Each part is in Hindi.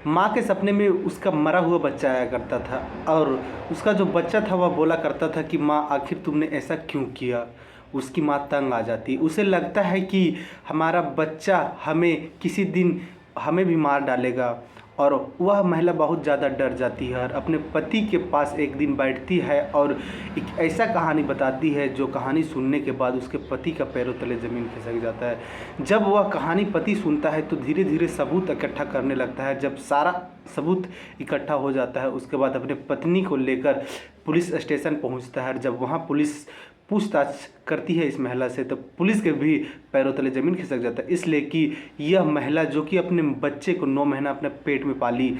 माँ के सपने में उसका मरा हुआ बच्चा आया करता था और उसका जो बच्चा था वह बोला करता था कि माँ आखिर तुमने ऐसा क्यों किया। उसकी माँ तंग आ जाती, उसे लगता है कि हमारा बच्चा हमें किसी दिन हमें भी मार डालेगा और वह महिला बहुत ज़्यादा डर जाती है और अपने पति के पास एक दिन बैठती है और एक ऐसा कहानी बताती है जो कहानी सुनने के बाद उसके पति का पैरों तले ज़मीन खिसक जाता है। जब वह कहानी पति सुनता है तो धीरे धीरे सबूत इकट्ठा करने लगता है। जब सारा सबूत इकट्ठा हो जाता है उसके बाद अपने पत्नी को लेकर पुलिस स्टेशन पहुंचता है। जब वहां पुलिस पूछताछ करती है इस महिला से तो पुलिस के भी पैरों तले ज़मीन खिसक जाता है, इसलिए कि यह महिला जो कि अपने बच्चे को 9 महीना अपने पेट में पाली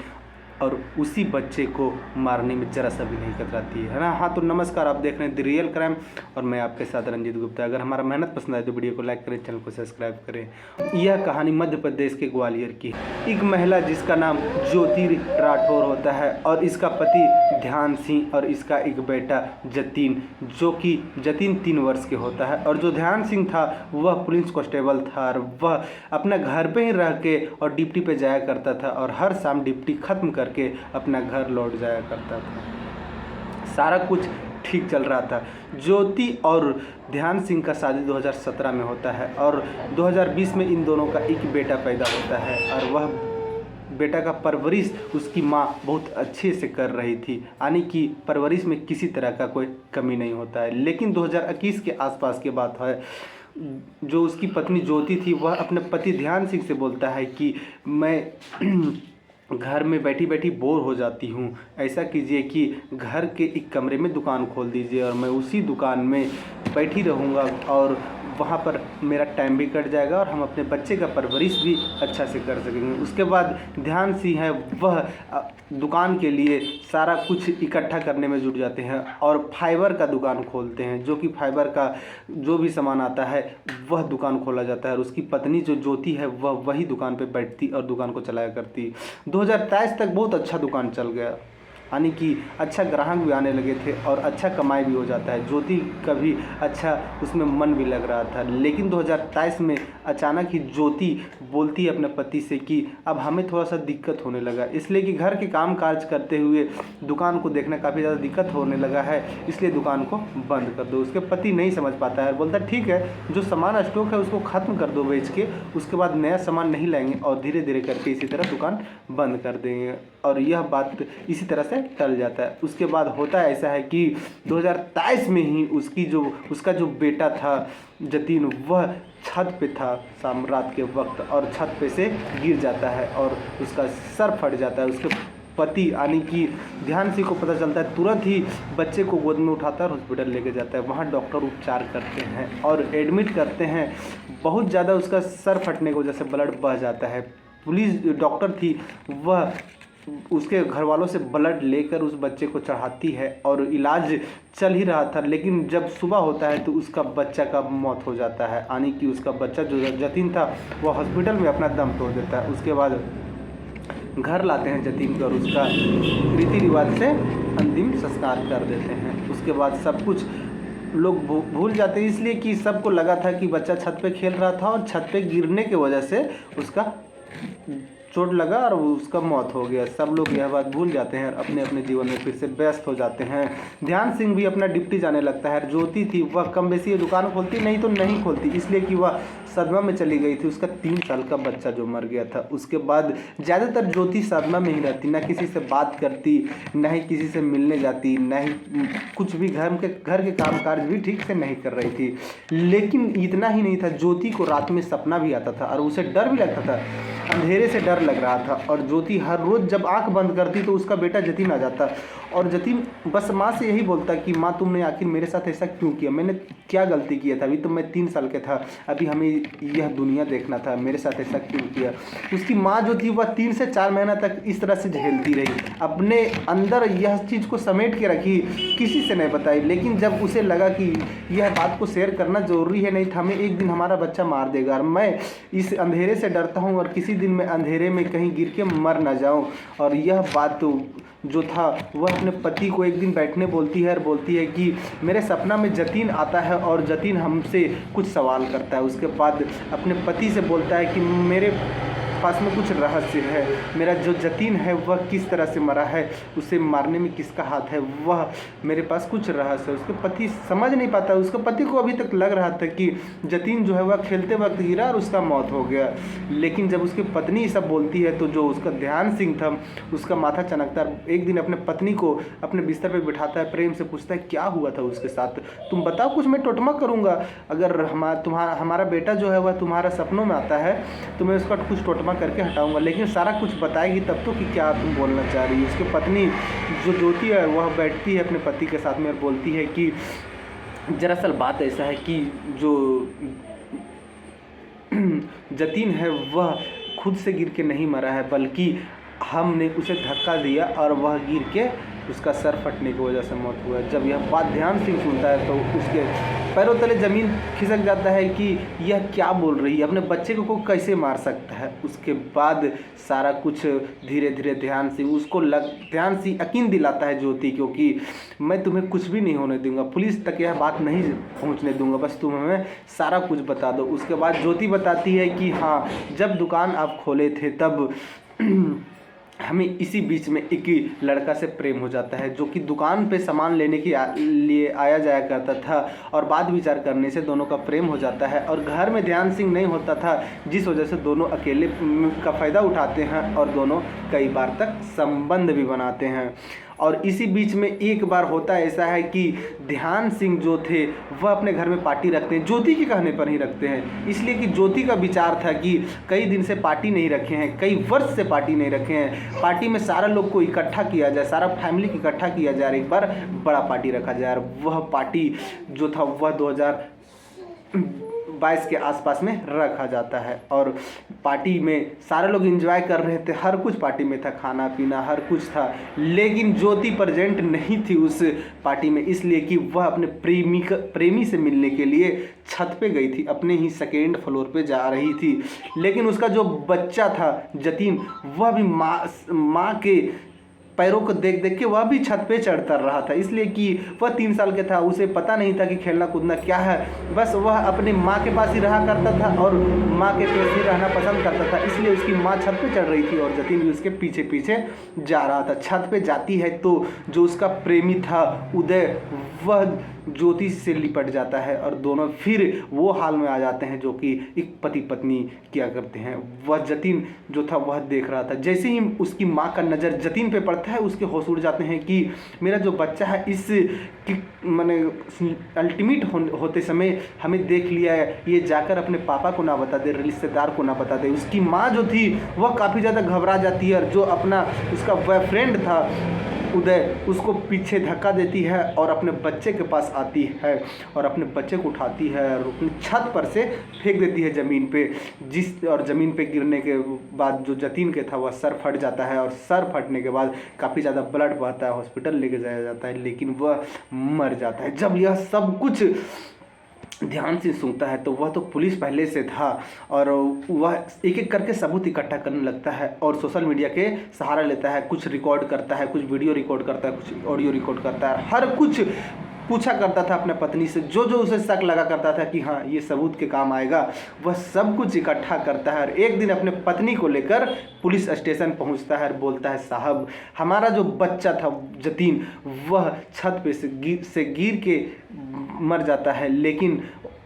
और उसी बच्चे को मारने में ज़रा सा भी नहीं कतराती है ना। हाँ तो नमस्कार, आप देख रहे हैं द रियल क्राइम और मैं आपके साथ रंजीत गुप्ता। अगर हमारा मेहनत पसंद आए तो वीडियो को लाइक करें, चैनल को सब्सक्राइब करें। यह कहानी मध्य प्रदेश के ग्वालियर की है। एक महिला जिसका नाम ज्योति राठौर होता है और इसका पति ध्यान सिंह और इसका एक बेटा जतीन, जो कि जतीन 3 वर्ष के होता है। और जो ध्यान सिंह था वह पुलिस कांस्टेबल था और वह अपना घर पे ही रह के और ड्यूटी पे जाया करता था और हर शाम ड्यूटी खत्म करके अपना घर लौट जाया करता था। सारा कुछ ठीक चल रहा था। ज्योति और ध्यान सिंह का शादी 2017 में होता है और 2020 में इन दोनों का एक बेटा पैदा होता है और वह बेटा का परवरिश उसकी माँ बहुत अच्छे से कर रही थी, यानी कि परवरिश में किसी तरह का कोई कमी नहीं होता है। लेकिन 2021 के आसपास की बात है, जो उसकी पत्नी ज्योति थी वह अपने पति ध्यान सिंह से बोलता है कि मैं घर में बैठी बैठी बोर हो जाती हूँ, ऐसा कीजिए कि घर के एक कमरे में दुकान खोल दीजिए और मैं उसी दुकान में बैठी रहूँगा और वहाँ पर मेरा टाइम भी कट जाएगा और हम अपने बच्चे का परवरिश भी अच्छा से कर सकेंगे। उसके बाद ध्यान सिंह है वह दुकान के लिए सारा कुछ इकट्ठा करने में जुट जाते हैं और फाइबर का दुकान खोलते हैं, जो कि फाइबर का जो भी सामान आता है वह दुकान खोला जाता है और उसकी पत्नी जो ज्योति है वह वही दुकान पे बैठती और दुकान को चलाया करती। 2023 तक बहुत अच्छा दुकान चल गया, यानी कि अच्छा ग्राहक भी आने लगे थे और अच्छा कमाई भी हो जाता है। ज्योति का भी अच्छा उसमें मन भी लग रहा था। लेकिन 2023 में अचानक ही ज्योति बोलती है अपने पति से कि अब हमें थोड़ा सा दिक्कत होने लगा, इसलिए कि घर के काम काज करते हुए दुकान को देखना काफ़ी ज़्यादा दिक्कत होने लगा है, इसलिए दुकान को बंद कर दो। उसके पति नहीं समझ पाता है, बोलता ठीक है जो सामान स्टॉक है उसको ख़त्म कर दो बेच के, उसके बाद नया सामान नहीं लाएंगे और धीरे धीरे करके इसी तरह दुकान बंद कर देंगे। और यह बात इसी तरह से टल जाता है। उसके बाद होता है ऐसा है कि 2023 में ही उसका जो बेटा था जतीन वह छत पे था शाम रात के वक्त और छत पे से गिर जाता है और उसका सर फट जाता है। उसके पति यानी कि ध्यान सिंह को पता चलता है, तुरंत ही बच्चे को गोद में उठाता है और हॉस्पिटल लेके जाता है। वहाँ डॉक्टर उपचार करते हैं और एडमिट करते हैं। बहुत ज़्यादा उसका सर फटने की वजह से ब्लड बह जाता है। पुलिस डॉक्टर थी वह उसके घर वालों से ब्लड लेकर उस बच्चे को चढ़ाती है और इलाज चल ही रहा था। लेकिन जब सुबह होता है तो उसका बच्चा का मौत हो जाता है, यानी कि उसका बच्चा जो जतीन था वह हॉस्पिटल में अपना दम तोड़ देता है। उसके बाद घर लाते हैं जतीन को और उसका रीति रिवाज से अंतिम संस्कार कर देते हैं। उसके बाद सब कुछ लोग भूल जाते हैं, इसलिए कि सबको लगा था कि बच्चा छत पे खेल रहा था और छत पे गिरने की वजह से उसका चोट लगा और उसका मौत हो गया। सब लोग यह बात भूल जाते हैं और अपने अपने जीवन में फिर से व्यस्त हो जाते हैं। ध्यान सिंह भी अपना ड्यूटी जाने लगता है। ज्योति थी वह कम बेसी दुकान खोलती नहीं तो नहीं खोलती, इसलिए कि वह सदमा में चली गई थी। उसका 3 साल का बच्चा जो मर गया था। उसके बाद ज़्यादातर ज्योति सदमा में ही रहती, ना किसी से बात करती, ना ही किसी से मिलने जाती, ना ही कुछ भी घर के काम काज भी ठीक से नहीं कर रही थी। लेकिन इतना ही नहीं था, ज्योति को रात में सपना भी आता था और उसे डर भी लगता था, अंधेरे से डर लग रहा था। और ज्योति हर रोज़ जब आंख बंद करती तो उसका बेटा जतीन आ जाता और जतीन बस माँ से यही बोलता कि माँ तुमने आखिर मेरे साथ ऐसा क्यों किया, मैंने क्या गलती किया था, अभी तो मैं 3 साल का था, अभी हमें यह दुनिया देखना था, मेरे साथ ऐसा क्यों किया। उसकी माँ जो थी वह 3 से 4 महीना तक इस तरह से झेलती रही, अपने अंदर यह चीज़ को समेट के रखी, किसी से नहीं बताई। लेकिन जब उसे लगा कि यह बात को शेयर करना ज़रूरी है, नहीं था हमें एक दिन हमारा बच्चा मार देगा और मैं इस अंधेरे से डरता हूँ और किसी दिन मैं अंधेरे में कहीं गिर के मर ना जाऊँ। और यह बात तो जो था वह अपने पति को एक दिन बैठने बोलती है और बोलती है कि मेरे सपना में जतीन आता है और जतीन हमसे कुछ सवाल करता है। उसके बाद अपने पति से बोलता है कि पास में कुछ रहस्य है। मेरा जो जतीन है वह किस तरह से मरा है, उसे मारने में किसका हाथ है, वह मेरे पास कुछ रहस्य है। उसके पति समझ नहीं पाता। उसके पति को अभी तक लग रहा था कि जतीन जो है वह खेलते वक्त गिरा और उसका मौत हो गया। लेकिन जब उसकी पत्नी सब बोलती है तो जो उसका ध्यान सिंह था उसका माथा चनकता है। एक दिन अपने पत्नी को अपने बिस्तर पर बिठाता है, प्रेम से पूछता है क्या हुआ था उसके साथ, तुम बताओ कुछ, मैं टोटमा करूँगा। अगर हमारा बेटा जो है वह तुम्हारा सपनों में आता है तो मैं उसका कुछ टोटमा करके हटाऊंगा, लेकिन सारा कुछ बताएगी तब तो कि क्या तुम बोलना चाह रही हो। उसकी पत्नी जो ज्योति है वह बैठती है अपने पति के साथ में और बोलती है कि दरअसल बात ऐसा है कि जो जतीन है वह खुद से गिर के नहीं मरा है, बल्कि हमने उसे धक्का दिया और वह गिर के उसका सर फटने की वजह से मौत हुआ। जब यह बात ध्यान सिंह सुनता है तो उसके पैरों तले ज़मीन खिसक जाता है कि यह क्या बोल रही है, अपने बच्चे को कैसे मार सकता है। उसके बाद सारा कुछ धीरे धीरे ध्यान सिंह यकीन दिलाता है ज्योति को कि मैं तुम्हें कुछ भी नहीं होने दूंगा, पुलिस तक यह बात नहीं पहुंचने दूंगा, बस तुम हमें सारा कुछ बता दो। उसके बाद ज्योति बताती है कि हाँ, जब दुकान आप खोले थे तब हमें इसी बीच में एक लड़का से प्रेम हो जाता है जो कि दुकान पे सामान लेने के लिए आया जाया करता था, और बात विचार करने से दोनों का प्रेम हो जाता है। और घर में ध्यान सिंह नहीं होता था, जिस वजह से दोनों अकेले का फ़ायदा उठाते हैं और दोनों कई बार तक संबंध भी बनाते हैं। और इसी बीच में एक बार होता ऐसा है कि ध्यान सिंह जो थे वह अपने घर में पार्टी रखते हैं, ज्योति के कहने पर ही रखते हैं, इसलिए कि ज्योति का विचार था कि कई दिन से पार्टी नहीं रखे हैं, कई वर्ष से पार्टी नहीं रखे हैं, पार्टी में सारा लोग को इकट्ठा किया जाए, सारा फैमिली को इकट्ठा किया जाए, एक बार बड़ा पार्टी रखा जाए। और वह पार्टी जो था वह 2022 के आसपास में रखा जाता है। और पार्टी में सारे लोग एंजॉय कर रहे थे, हर कुछ पार्टी में था, खाना पीना हर कुछ था, लेकिन ज्योति प्रेजेंट नहीं थी उस पार्टी में, इसलिए कि वह अपने प्रेमी से मिलने के लिए छत पे गई थी, अपने ही सेकेंड फ्लोर पे जा रही थी। लेकिन उसका जो बच्चा था जतीन, वह भी माँ के पैरों को देख देख के वह भी छत पे चढ़ता रहा था, इसलिए कि वह 3 साल का था, उसे पता नहीं था कि खेलना कूदना क्या है, बस वह अपनी माँ के पास ही रहा करता था और माँ के पास ही रहना पसंद करता था। इसलिए उसकी माँ छत पे चढ़ रही थी और जतीन भी उसके पीछे पीछे जा रहा था। छत पे जाती है तो जो उसका प्रेमी था उदय, वह ज्योति से लिपट जाता है और दोनों फिर वो हाल में आ जाते हैं जो कि एक पति पत्नी किया करते हैं। वह जतीन जो था वह देख रहा था, जैसे ही उसकी माँ का नज़र जतीन पे पड़ता है उसके होश उड़ जाते हैं कि मेरा जो बच्चा है इस माने अल्टीमेट होते समय हमें देख लिया है, ये जाकर अपने पापा को ना बता दे, रिश्तेदार को ना बता दे। उसकी माँ जो थी वह काफ़ी ज़्यादा घबरा जाती है और जो अपना उसका बॉयफ्रेंड था उदय, उसको पीछे धक्का देती है और अपने बच्चे के पास आती है और अपने बच्चे को उठाती है और अपनी छत पर से फेंक देती है ज़मीन पे, और ज़मीन पे गिरने के बाद जो जतीन के था वह सर फट जाता है और सर फटने के बाद काफ़ी ज़्यादा ब्लड बहता है, हॉस्पिटल लेके जाया जाता है, लेकिन वह मर जाता है। जब यह सब कुछ ध्यान से सुनता है तो वह तो पुलिस पहले से था और वह एक एक करके सबूत इकट्ठा करने लगता है और सोशल मीडिया के सहारा लेता है, कुछ रिकॉर्ड करता है, कुछ वीडियो रिकॉर्ड करता है, कुछ ऑडियो रिकॉर्ड करता है, हर कुछ पूछा करता था अपने पत्नी से, जो जो उसे शक लगा करता था कि हाँ ये सबूत के काम आएगा, वह सब कुछ इकट्ठा करता है और एक दिन अपने पत्नी को लेकर पुलिस स्टेशन पहुंचता है और बोलता है साहब हमारा जो बच्चा था जतीन वह छत पे से गिर के मर जाता है, लेकिन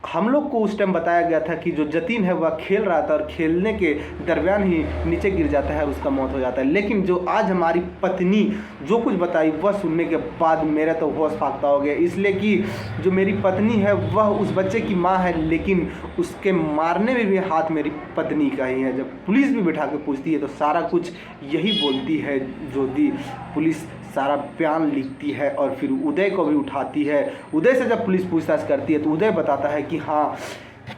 हम लोग को उस टाइम बताया गया था कि जो जतीन है वह खेल रहा था और खेलने के दरमियान ही नीचे गिर जाता है, उसका मौत हो जाता है। लेकिन जो आज हमारी पत्नी जो कुछ बताई वह सुनने के बाद मेरा तो होश फाख्ता हो गया, इसलिए कि जो मेरी पत्नी है वह उस बच्चे की माँ है, लेकिन उसके मारने में भी हाथ मेरी पत्नी का ही है। जब पुलिस भी बिठा के पूछती है तो सारा कुछ यही बोलती है ज्योति। पुलिस सारा बयान लिखती है और फिर उदय को भी उठाती है। उदय से जब पुलिस पूछताछ करती है तो उदय बताता है कि हाँ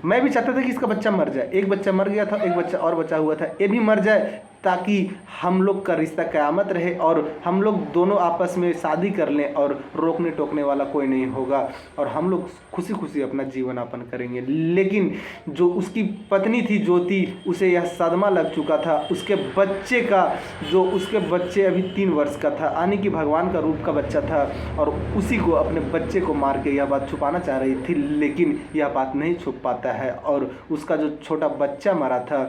मैं भी चाहता था कि इसका बच्चा मर जाए, एक बच्चा मर गया था, एक बच्चा और बचा हुआ था, ये भी मर जाए, ताकि हम लोग का रिश्ता क़यामत रहे और हम लोग दोनों आपस में शादी कर लें और रोकने टोकने वाला कोई नहीं होगा और हम लोग खुशी खुशी अपना जीवन यापन करेंगे। लेकिन जो उसकी पत्नी थी ज्योति, उसे यह सदमा लग चुका था उसके बच्चे अभी 3 वर्ष का था, यानी कि भगवान का रूप का बच्चा था और उसी को अपने बच्चे को मार के यह बात छुपाना चाह रही थी, लेकिन यह बात नहीं छुप पाता है। और उसका जो छोटा बच्चा मरा था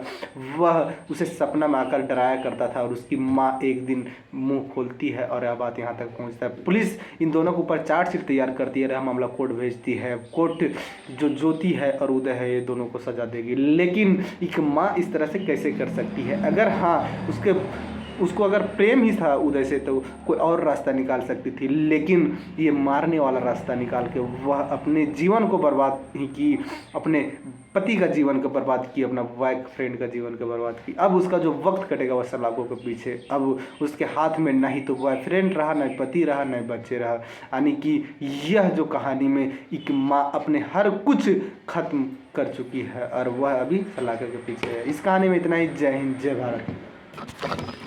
वह उसे सपना में आकर डराया करता था और उसकी माँ एक दिन मुंह खोलती है और यह बात यहाँ तक पहुँचता है। पुलिस इन दोनों के ऊपर चार्जशीट तैयार करती है, यह मामला कोर्ट भेजती है। कोर्ट जो ज्योति है और उदय है ये दोनों को सजा देगी। लेकिन एक माँ इस तरह से कैसे कर सकती है? अगर हाँ उसको अगर प्रेम ही था उदय से तो कोई और रास्ता निकाल सकती थी, लेकिन ये मारने वाला रास्ता निकाल के वह अपने जीवन को बर्बाद ही की, अपने पति का जीवन को बर्बाद की, अपना बॉयफ्रेंड का जीवन को बर्बाद की। अब उसका जो वक्त कटेगा वह सलाखों के पीछे, अब उसके हाथ में ना ही तो बॉयफ्रेंड रहा, न पति रहा, न बच्चे रहा। यानी कि यह जो कहानी में एक माँ अपने हर कुछ खत्म कर चुकी है और वह अभी सलाखों के पीछे है। इस कहानी में इतना ही। जय हिंद, जय भारत।